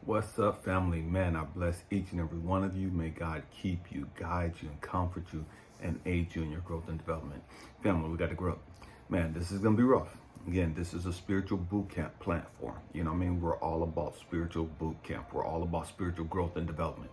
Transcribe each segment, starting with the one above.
What's up, family? Man, I bless each and every one of you. May God keep you, guide you, and comfort you, and aid you in your growth and development. Family, we got to grow. Man, this is going to be rough. Again, this is a spiritual boot camp platform. You know what I mean? We're all about spiritual boot camp. We're all about spiritual growth and development.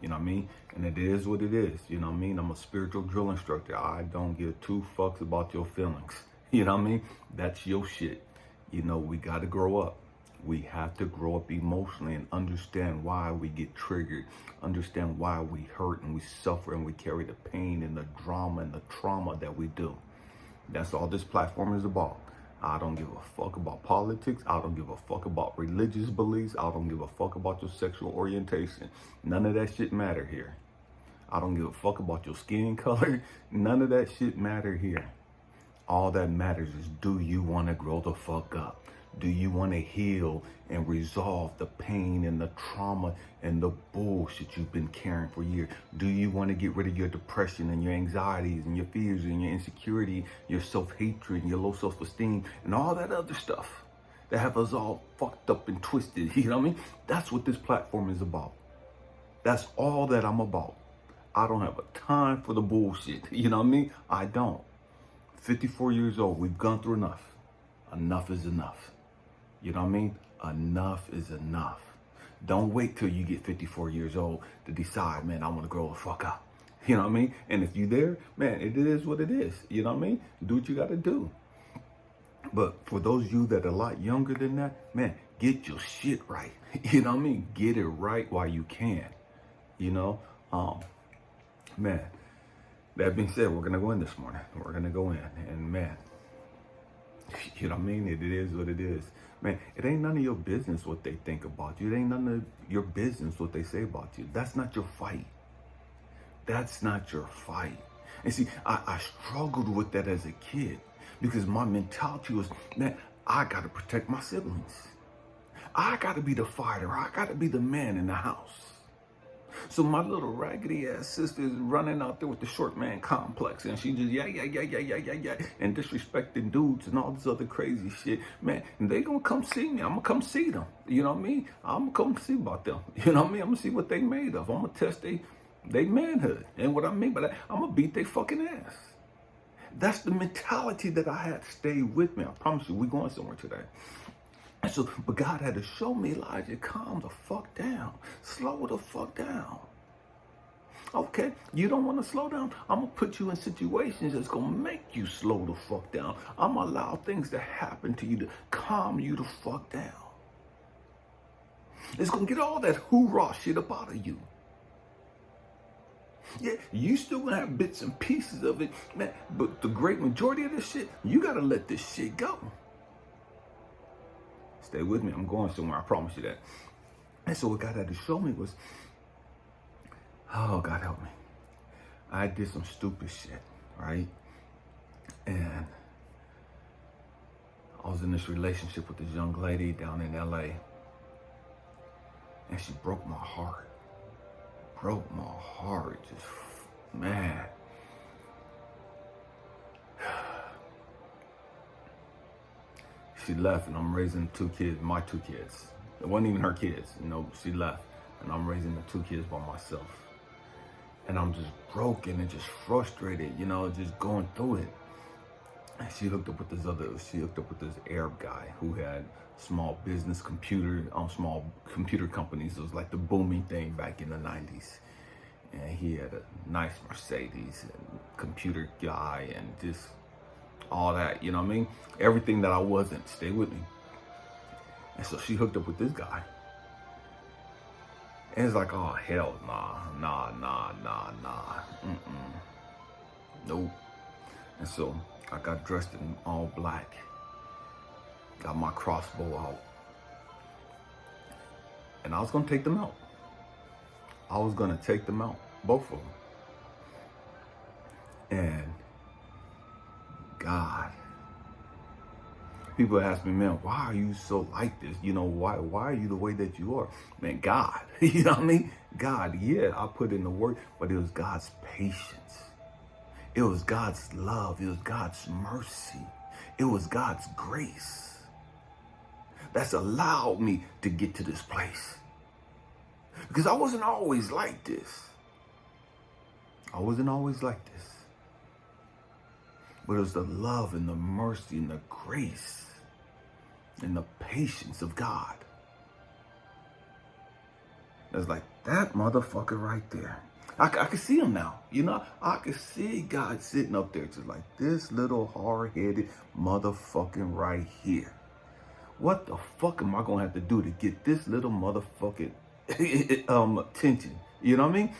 You know what I mean? And it is what it is. You know what I mean? I'm a spiritual drill instructor. I don't give two fucks about your feelings. You know what I mean? That's your shit. You know, we got to grow up. We have to grow up emotionally and understand why we get triggered, understand why we hurt and we suffer and we carry the pain and the drama and the trauma that we do. That's all this platform is about. I don't give a fuck about politics. I don't give a fuck about religious beliefs. I don't give a fuck about your sexual orientation. None of that shit matter here. I don't give a fuck about your skin color. None of that shit matter here. All that matters is, do you want to grow the fuck up? Do you want to heal and resolve the pain and the trauma and the bullshit you've been carrying for years? Do you want to get rid of your depression and your anxieties and your fears and your insecurity, your self-hatred and your low self-esteem and all that other stuff that have us all fucked up and twisted? You know what I mean? That's what this platform is about. That's all that I'm about. I don't have a time for the bullshit. You know what I mean? I don't. 54 years old. We've gone through enough. Enough is enough. You know what I mean? Enough is enough. Don't wait till you get 54 years old to decide, man, I want to grow the fuck up. You know what I mean? And if you there, man, it is what it is. You know what I mean? Do what you got to do. But for those of you that are a lot younger than that, man, get your shit right. You know what I mean? Get it right while you can. You know? Man, that being said, we're going to go in this morning. We're going to go in. And man, you know what I mean? It is what it is. Man, it ain't none of your business what they think about you. It ain't none of your business what they say about you. That's not your fight. That's not your fight. And see, I struggled with that as a kid because my mentality was, man, I got to protect my siblings. I got to be the fighter. I got to be the man in the house. So my little raggedy ass sister is running out there with the short man complex, and she just yeah, and disrespecting dudes and all this other crazy shit. Man, and they gonna come see me. I'm gonna come see them. You know what I mean? I'm gonna come see about them. You know what I mean? I'm gonna see what they made of. I'm gonna test they manhood. And what I mean by that, I'm gonna beat their fucking ass. That's the mentality that I had to stay with me. I promise you, we're going somewhere today. And so, but God had to show me, Elijah, calm the fuck down. Slow the fuck down. Okay, you don't want to slow down? I'm going to put you in situations that's going to make you slow the fuck down. I'm going to allow things to happen to you to calm you the fuck down. It's going to get all that hoorah shit up out of you. Yeah, you still going to have bits and pieces of it, man, but the great majority of this shit, you got to let this shit go. Stay with me. I'm going somewhere. I promise you that. And so what God had to show me was, oh, God help me. I did some stupid shit, right? And I was in this relationship with this young lady down in LA. And she broke my heart. Broke my heart. Just, man. She left and I'm raising two kids, my two kids. It wasn't even her kids, you know, she left and I'm raising the two kids by myself. And I'm just broken and just frustrated, you know, just going through it. And she hooked up with this Arab guy who had small computer companies. It was like the booming thing back in the 90s. And he had a nice Mercedes and computer guy and just all that, you know what I mean? Everything that I wasn't. Stay with me. And so she hooked up with this guy. And it's like, oh, hell nah. Nope. And so I got dressed in all black. Got my crossbow out. And I was going to take them out. Both of them. And God. People ask me, man, why are you so like this? You know, why are you the way that you are? Man, God, you know what I mean? God, yeah, I put in the work, but it was God's patience. It was God's love. It was God's mercy. It was God's grace that's allowed me to get to this place. Because I wasn't always like this. I wasn't always like this. But it was the love and the mercy and the grace and the patience of God. It's like that motherfucker right there. I can see him now. You know, I can see God sitting up there just like this little hard-headed motherfucking right here. What the fuck am I going to have to do to get this little motherfucking attention? You know what I mean?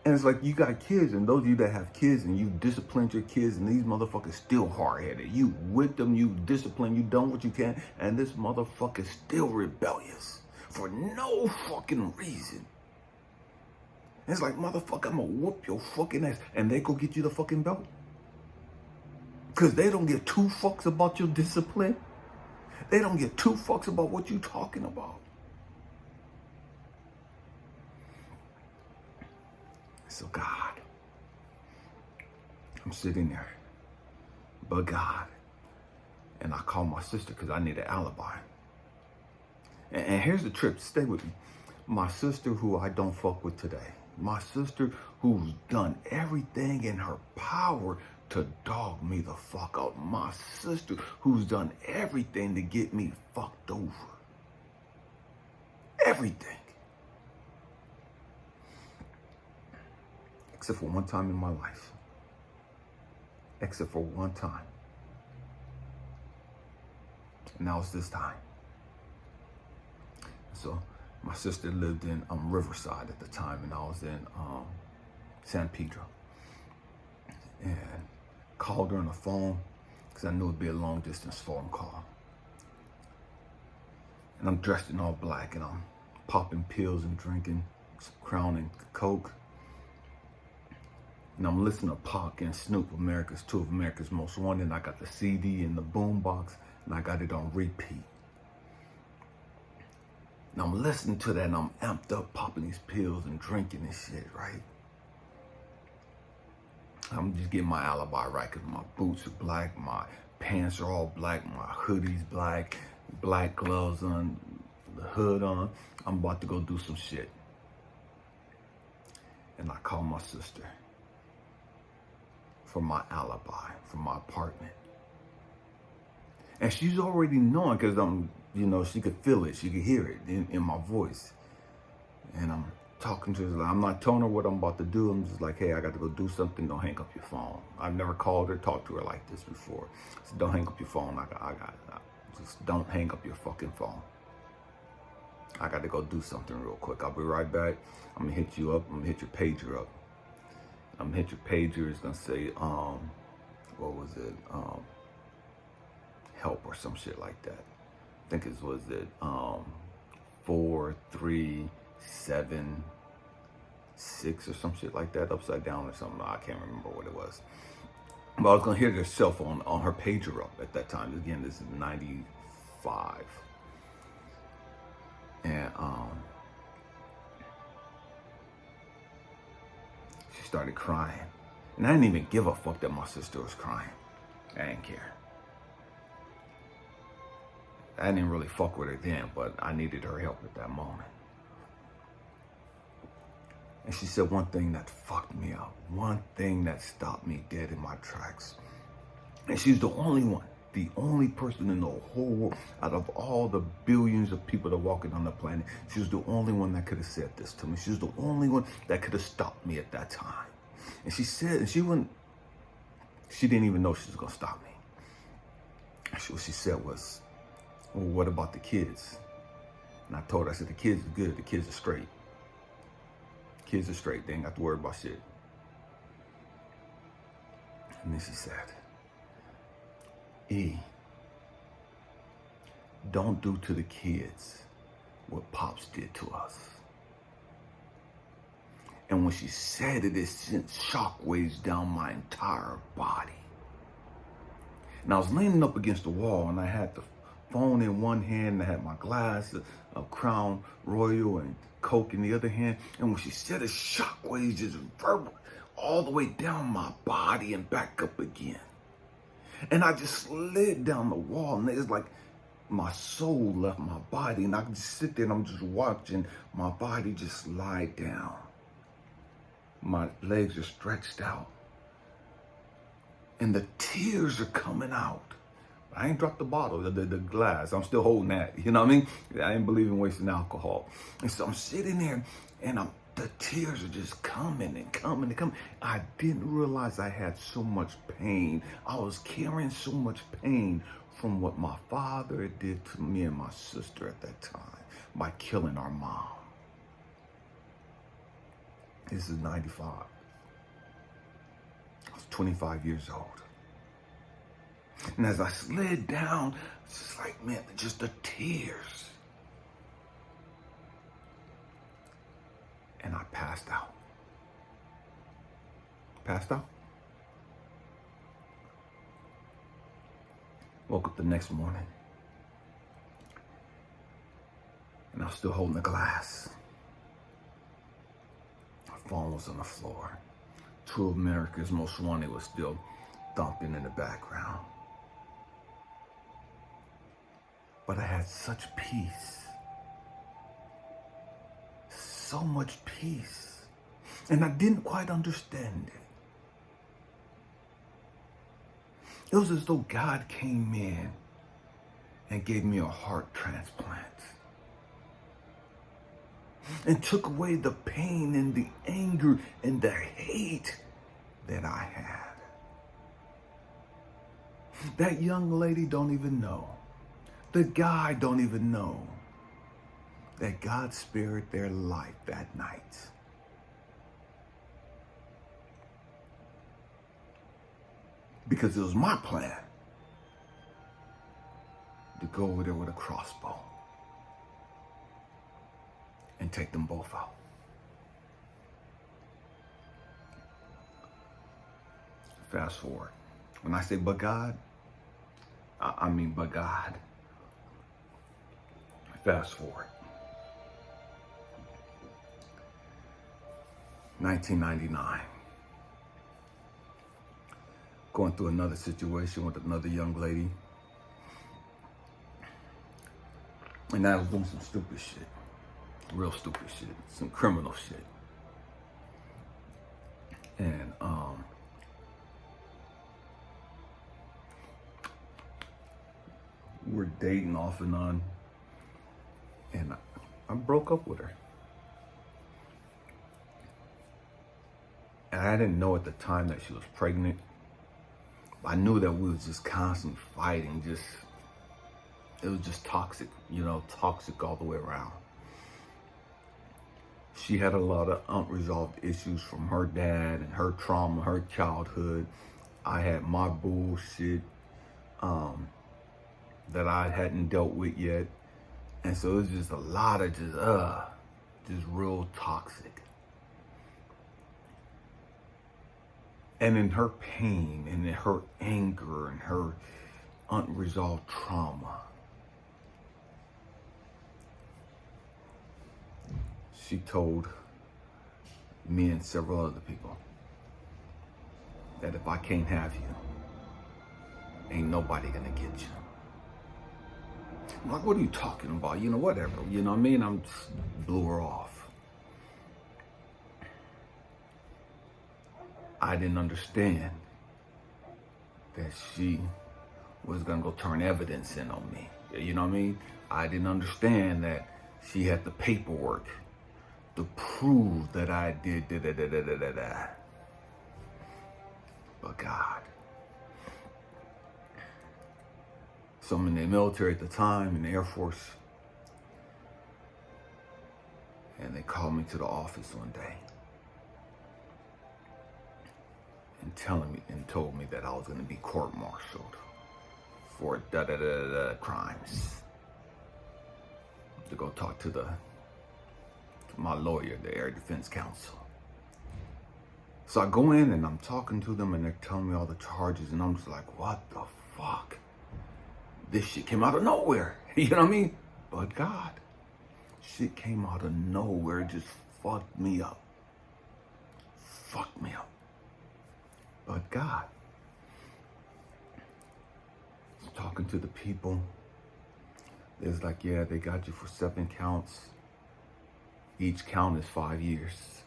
And it's like you got kids, and those of you that have kids and you disciplined your kids, and these motherfuckers still hard-headed. You with them, you discipline, you done what you can, and this motherfucker still rebellious for no fucking reason. And it's like, motherfucker, I'm gonna whoop your fucking ass, and they go get you the fucking belt. Because they don't give two fucks about your discipline. They don't give two fucks about what you talking about. So God, I'm sitting there, but God, and I call my sister because I need an alibi. And here's the trip, stay with me. My sister who I don't fuck with today, my sister who's done everything in her power to dog me the fuck out, my sister who's done everything to get me fucked over. Everything. Except for one time in my life. Except for one time. And that was this time. So my sister lived in Riverside at the time, and I was in San Pedro. And called her on the phone because I knew it'd be a long distance phone call. And I'm dressed in all black, and I'm popping pills and drinking Crown and Coke. And I'm listening to Pac and Snoop, two of America's Most Wanted. And I got the CD in the boombox, and I got it on repeat. And I'm listening to that, and I'm amped up, popping these pills and drinking this shit, right? I'm just getting my alibi right, because my boots are black, my pants are all black, my hoodie's black, black gloves on, the hood on. I'm about to go do some shit. And I call my sister for my alibi, for my apartment. And she's already knowing, because she could feel it, she could hear it in my voice. And I'm talking to her, I'm not telling her what I'm about to do. I'm just like, hey, I got to go do something. Don't hang up your phone. I've never called her, talked to her like this before. So don't hang up your phone. Just don't hang up your fucking phone. I got to go do something real quick. I'll be right back. I'm gonna hit you up. I'm gonna hit your pager up. I'm gonna hit your pager. It's gonna say, what was it? Help or some shit like that. I think it was 437-6 or some shit like that, upside down or something. I can't remember what it was. But I was gonna hear their cell phone on her pager up at that time. Again, this is 95. And she started crying. And I didn't even give a fuck that my sister was crying. I didn't care. I didn't really fuck with her then, but I needed her help at that moment. And she said one thing that fucked me up. One thing that stopped me dead in my tracks. And she's the only one, the only person in the whole world, out of all the billions of people that are walking on the planet, she was the only one that could have said this to me. She was the only one that could have stopped me at that time. And she said, and she didn't even know she was gonna stop me. What she said was, well, what about the kids? And I told her, I said, the kids are good, the kids are straight. Kids are straight, they ain't got to worry about shit. And then she said, E, don't do to the kids what Pops did to us. And when she said it, it sent shockwaves down my entire body. And I was leaning up against the wall, and I had the phone in one hand, and I had my glass of Crown Royal and Coke in the other hand. And when she said it, shockwaves just reverberate all the way down my body and back up again. And I just slid down the wall, and it's like my soul left my body, and I could just sit there and I'm just watching my body just slide down. My legs are stretched out, and the tears are coming out. I ain't dropped the bottle, the glass. I'm still holding that. You know what I mean? I ain't believe in wasting alcohol. And so I'm sitting there, and the tears are just coming and coming and coming. I didn't realize I had so much pain. I was carrying so much pain from what my father did to me and my sister at that time by killing our mom. This is 95. I was 25 years old. And as I slid down, it's just like, man, just the tears. And I passed out. Passed out. Woke up the next morning, and I was still holding the glass. My phone was on the floor. True America's Most Wanted was still thumping in the background. But I had such peace. So much peace. And I didn't quite understand it. It was as though God came in and gave me a heart transplant and took away the pain and the anger and the hate that I had. That young lady don't even know. The guy don't even know that God spared their life that night. Because it was my plan to go over there with a crossbow and take them both out. Fast forward. When I say but God, I mean but God. Fast forward. 1999. Going through another situation with another young lady. And I was doing some stupid shit. Real stupid shit. Some criminal shit. And we're dating off and on. And I broke up with her. And I didn't know at the time that she was pregnant. I knew that we was just constantly fighting. It was just toxic, toxic all the way around. She had a lot of unresolved issues from her dad and her trauma, her childhood. I had my bullshit that I hadn't dealt with yet. And so it was just a lot of just real toxic. And in her pain and in her anger and her unresolved trauma, she told me and several other people that if I can't have you, ain't nobody gonna get you. I'm like, what are you talking about? Whatever. You know what I mean? I just blew her off. I didn't understand that she was gonna go turn evidence in on me. You know what I mean? I didn't understand that she had the paperwork to prove that I did da-da-da-da-da-da. But God. So I'm in the military at the time, in the Air Force. And they called me to the office one day. And told me that I was going to be court-martialed for crimes. To go talk to my lawyer, the Air Defense Council. So I go in and I'm talking to them and they're telling me all the charges and I'm just like, what the fuck? This shit came out of nowhere. You know what I mean? But God, shit came out of nowhere. It just fucked me up. Fucked me up. But God, talking to the people, It's like, yeah, they got you for 7 counts. Each count is 5 years.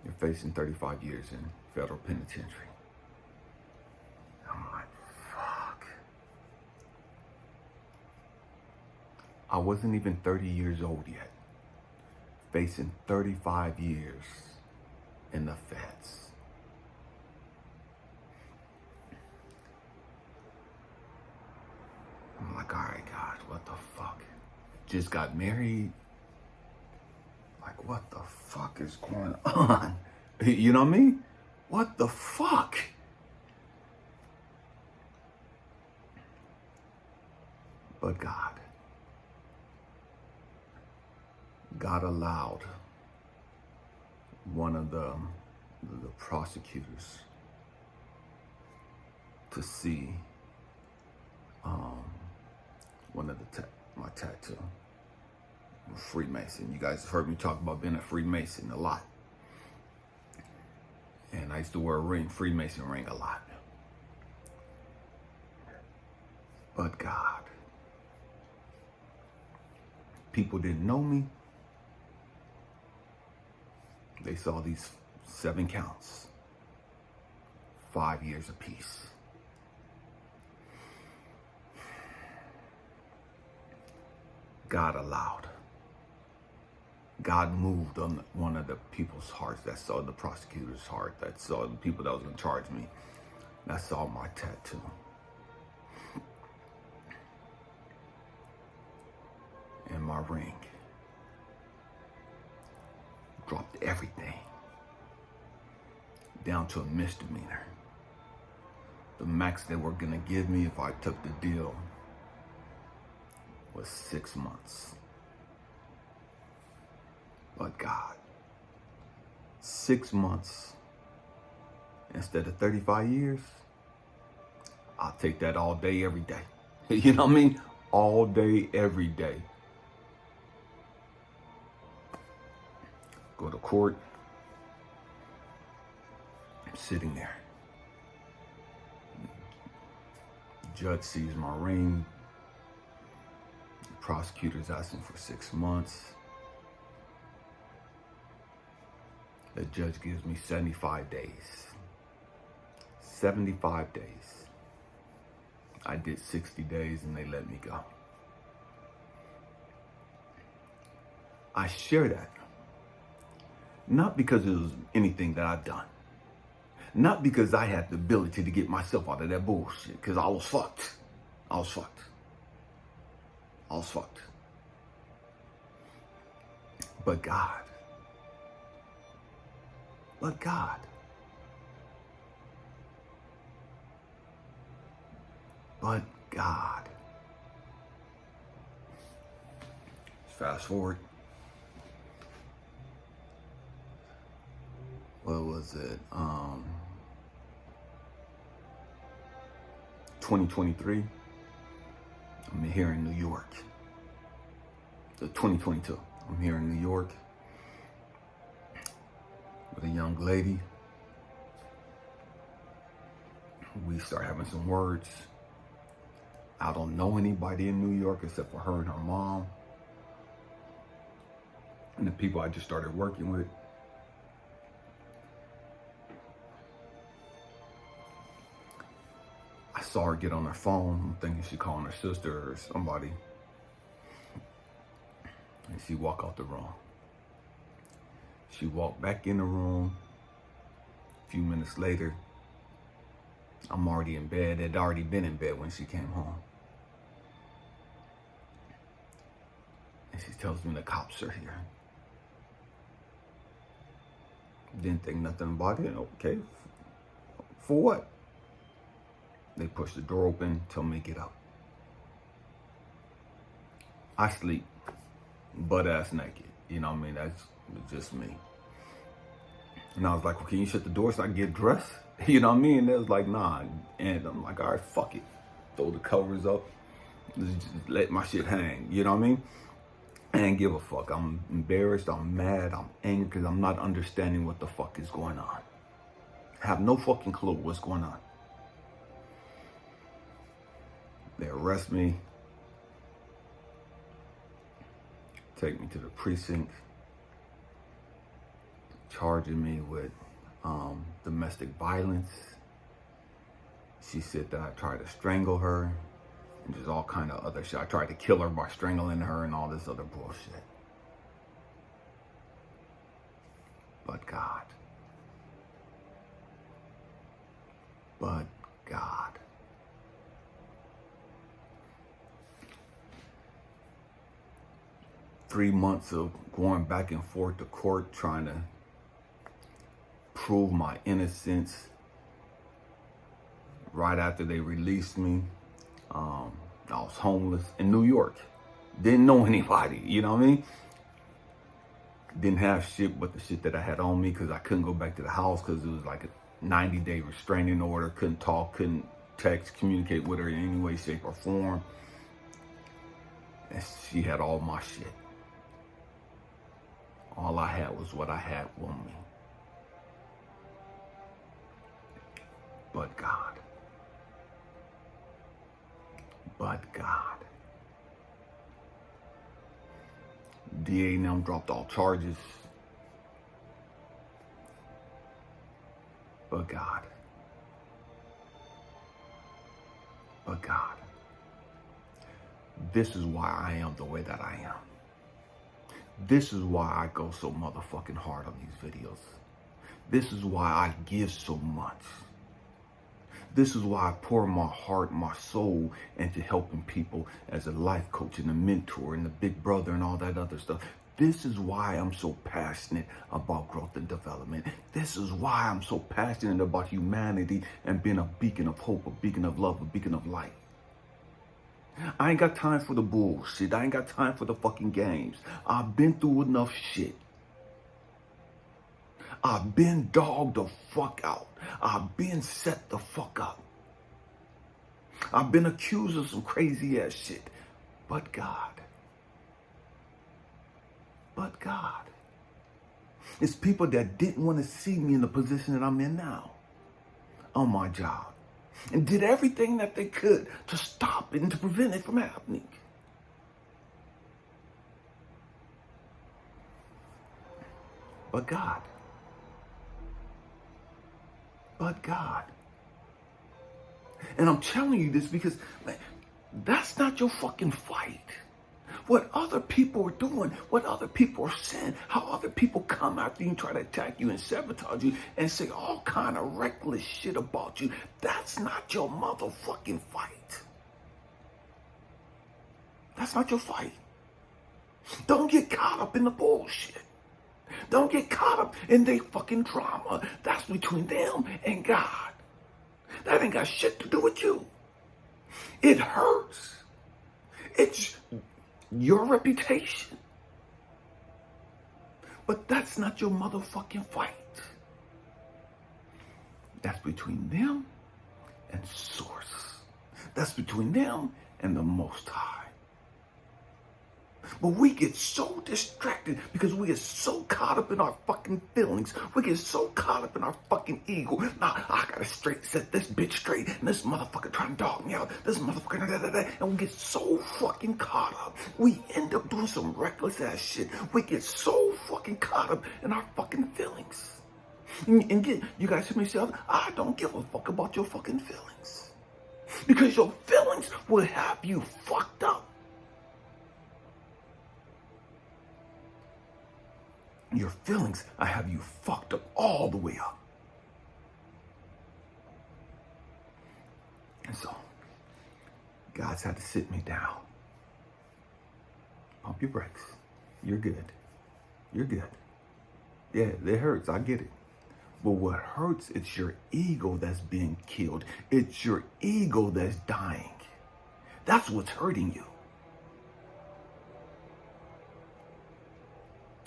You're facing 35 years in federal penitentiary. I'm like, fuck. I wasn't even 30 years old yet. Facing 35 years in the feds. I'm like, all right, God, what the fuck? Just got married. Like, what the fuck is going on? You know what I mean? What the fuck? But God allowed one of the prosecutors to see one of my tattoo. I'm a Freemason. You guys have heard me talk about being a Freemason a lot. And I used to wear a ring, Freemason ring, a lot. But God, people didn't know me. They saw these 7 counts, 5 years apiece. God allowed. God moved on one of the people's hearts that saw the prosecutor's heart, that saw the people that was going to charge me, that saw my tattoo. And my ring. Dropped everything down to a misdemeanor. The max they were going to give me if I took the deal was 6 months. But God, 6 months instead of 35 years, I'll take that all day, every day. You know what I mean? All day, every day. Go to court. I'm sitting there. The judge sees my ring. The prosecutor's asking for 6 months. The judge gives me 75 days. 75 days. I did 60 days and they let me go. I share that. Not because it was anything that I've done. Not because I had the ability to get myself out of that bullshit. Because I was fucked. I was fucked. But God. But God. But God. Fast forward. What was it? 2023. I'm here in New York. 2022. I'm here in New York with a young lady. We start having some words. I don't know anybody in New York except for her and her mom and the people I just started working with. I saw her get on her phone. I'm thinking she's calling her sister or somebody. And she walked out the room. She walked back in the room. A few minutes later, I'm already in bed. I'd already been in bed when she came home. And she tells me the cops are here. Didn't think nothing about it. Okay, for what? They push the door open, tell me to get up. I sleep, butt ass naked. You know what I mean? That's just me. And I was like, well, can you shut the door so I can get dressed? You know what I mean? And they was like, nah. And I'm like, all right, fuck it. Throw the covers up. Just let my shit hang. You know what I mean? I ain't give a fuck. I'm embarrassed. I'm mad. I'm angry because I'm not understanding what the fuck is going on. I have no fucking clue what's going on. They arrest me. take me to the precinct, charging me with domestic violence. She said that I tried to strangle her and just all kind of other shit. I tried to kill her by strangling her and all this other bullshit. But God. But God. Three months of going back and forth to court trying to prove my innocence. Right after they released me, I was homeless in New York. Didn't know anybody, you know what I mean? Didn't have shit but the shit that I had on me because I couldn't go back to the house because it was like a 90-day restraining order. Couldn't talk, couldn't text, communicate with her in any way, shape, or form. And she had all my shit. All I had was what I had on me. But God. But God. DA and them dropped all charges. But God. But God. This is why I am the way that I am. This is why I go so motherfucking hard on these videos. This is why I give so much. This is why I pour my heart, my soul into helping people as a life coach and a mentor and a big brother and all that other stuff. This is why I'm so passionate about growth and development. This is why I'm so passionate about humanity and being a beacon of hope, a beacon of love, a beacon of light. I ain't got time for the bullshit. I ain't got time for the fucking games. I've been through enough shit. I've been dogged the fuck out. I've been set the fuck up. I've been accused of some crazy ass shit. But God. But God. It's people that didn't want to see me in the position that I'm in now. On my job. And did everything that they could to stop it and to prevent it from happening. But God. But God. And I'm telling you this because, man, that's not your fucking fight. What other people are doing, what other people are saying, how other people come after you and try to attack you and sabotage you and say all kind of reckless shit about you, that's not your motherfucking fight. That's not your fight. Don't get caught up in the bullshit. Don't get caught up in their fucking drama. That's between them and God. That ain't got shit to do with you. It hurts. It's your reputation. But that's not your motherfucking fight. That's between them and Source. That's between them and the Most High. But we get so distracted because we get so caught up in our fucking feelings. We get so caught up in our fucking ego. Now, I gotta straight set this bitch straight, and this motherfucker trying to dog me out. This motherfucker, da, da, da, and we get so fucking caught up. We end up doing some reckless ass shit. We get so fucking caught up in our fucking feelings. And you guys hear me say, I don't give a fuck about your fucking feelings. Because your feelings will have you fucked up. Your feelings, I have you fucked up all the way up. And so, God's had to sit me down. Pump your brakes. You're good. You're good. Yeah, it hurts. I get it. But what hurts, it's your ego that's being killed. It's your ego that's dying. That's what's hurting you.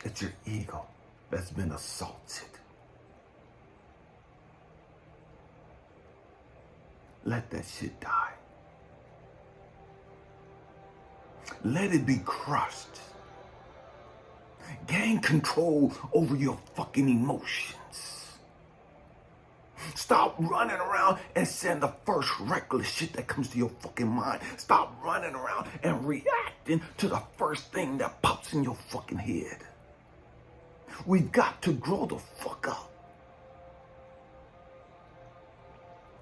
It's your ego that's been assaulted. Let that shit die. Let it be crushed. Gain control over your fucking emotions. Stop running around and saying the first reckless shit that comes to your fucking mind. Stop running around and reacting to the first thing that pops in your fucking head. We've got to grow the fuck up.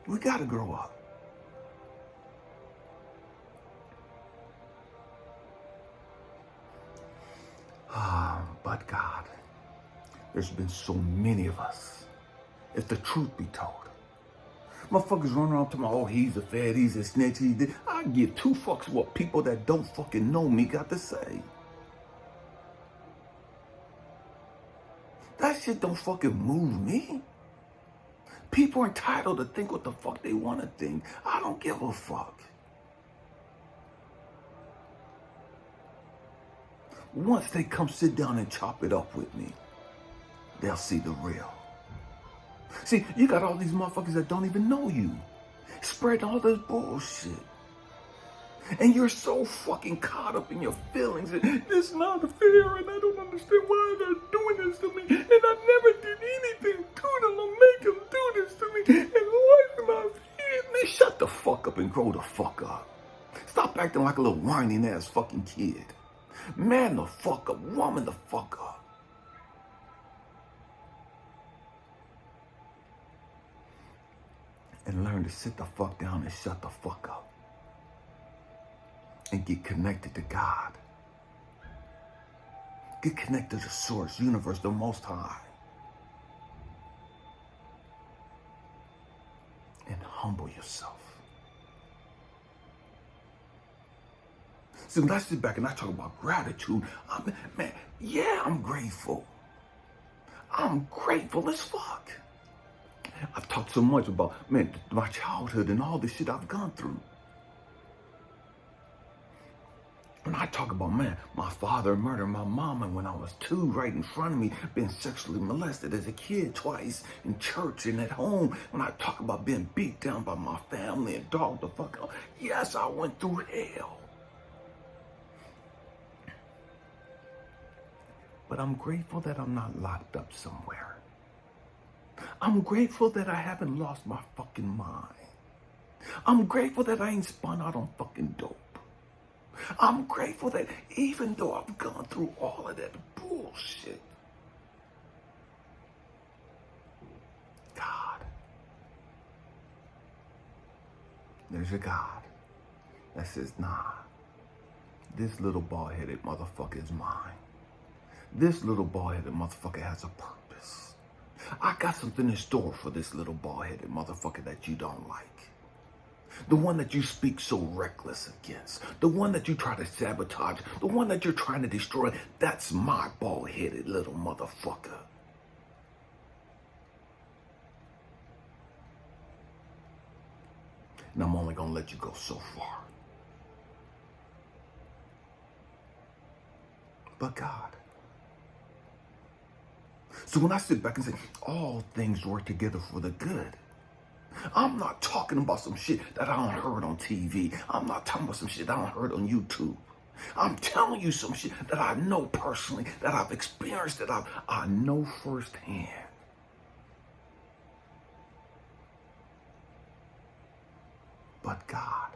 We got to grow up. But God, there's been so many of us, if the truth be told. Motherfuckers run around to my, oh, he's a fed, he's a snitch, he did. I give two fucks what people that don't fucking know me got to say. That shit don't fucking move me. People are entitled to think what the fuck they want to think. I don't give a fuck. Once they come sit down and chop it up with me, they'll see the real. See, you got all these motherfuckers that don't even know you, spreading all this bullshit. And you're so fucking caught up in your feelings. And it's not fair, and I don't understand why they're doing this to me. And I never did anything to them to make them do this to me. And why am I here? Man, shut the fuck up and grow the fuck up. Stop acting like a little whining ass fucking kid. Man the fuck up, woman the fuck up. And learn to sit the fuck down and shut the fuck up. And get connected to God. Get connected to Source, Universe, the Most High. And humble yourself. See, when I sit back and I talk about gratitude, I'm grateful. I'm grateful as fuck. I've talked so much about, my childhood and all this shit I've gone through. When I talk about, my father murdered my mama when I was 2, right in front of me, being sexually molested as a kid twice in church and at home. When I talk about being beat down by my family and dogged the fuck out, yes, I went through hell. But I'm grateful that I'm not locked up somewhere. I'm grateful that I haven't lost my fucking mind. I'm grateful that I ain't spun out on fucking dope. I'm grateful that even though I've gone through all of that bullshit, God, there's a God that says, nah, this little bald-headed motherfucker is mine. This little bald-headed motherfucker has a purpose. I got something in store for this little bald-headed motherfucker that you don't like. The one that you speak so reckless against. The one that you try to sabotage. The one that you're trying to destroy. That's my bald-headed little motherfucker. And I'm only going to let you go so far. But God. So when I sit back and say, all things work together for the good, I'm not talking about some shit that I don't heard on TV. I'm not talking about some shit that I don't heard on YouTube. I'm telling you some shit that I know personally, that I've experienced, that I know firsthand. But God.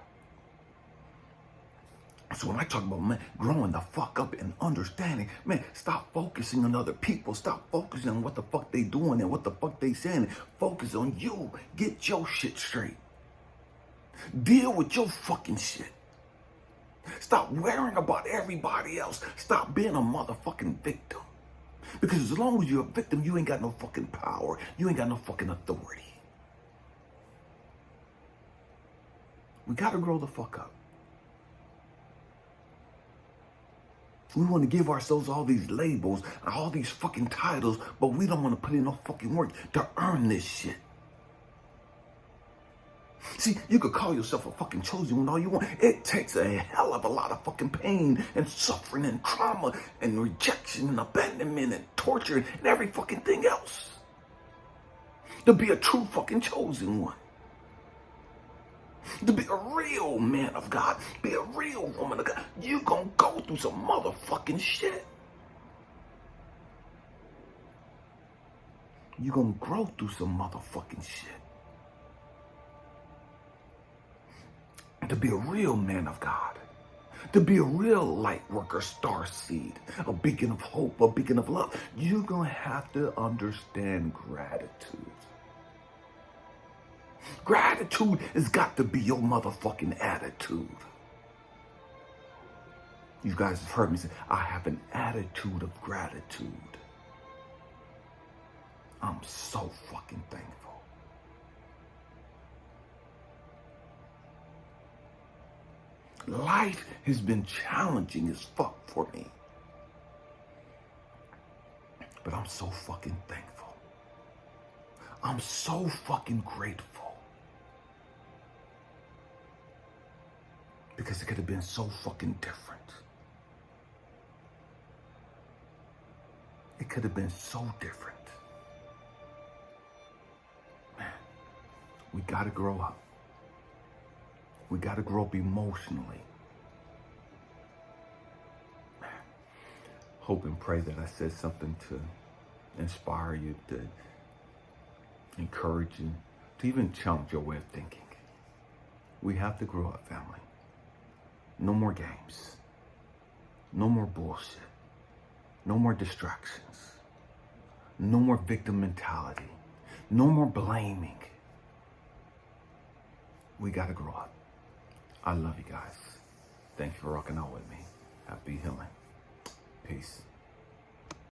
So when I talk about, growing the fuck up and understanding, stop focusing on other people. Stop focusing on what the fuck they doing and what the fuck they saying. Focus on you. Get your shit straight. Deal with your fucking shit. Stop worrying about everybody else. Stop being a motherfucking victim. Because as long as you're a victim, you ain't got no fucking power. You ain't got no fucking authority. We gotta grow the fuck up. We want to give ourselves all these labels and all these fucking titles, but we don't want to put in no fucking work to earn this shit. See, you could call yourself a fucking chosen one all you want. It takes a hell of a lot of fucking pain and suffering and trauma and rejection and abandonment and torture and every fucking thing else to be a true fucking chosen one. To be a real man of God, be a real woman of God, you gonna go through some motherfucking shit. You're going to grow through some motherfucking shit. To be a real man of God. To be a real light worker, star seed, a beacon of hope, a beacon of love, you're going to have to understand gratitude. Gratitude has got to be your motherfucking attitude. You guys have heard me say, I have an attitude of gratitude. I'm so fucking thankful. Life has been challenging as fuck for me. But I'm so fucking thankful. I'm so fucking grateful. Because it could have been so fucking different. It could have been so different. Man, we gotta grow up. We gotta grow up emotionally. Man, hope and pray that I said something to inspire you, to encourage you, to even challenge your way of thinking. We have to grow up, family. No more games. No more bullshit. No more distractions. No more victim mentality. No more blaming. We gotta grow up. I love you guys. Thank you for rocking out with me. Happy healing. Peace.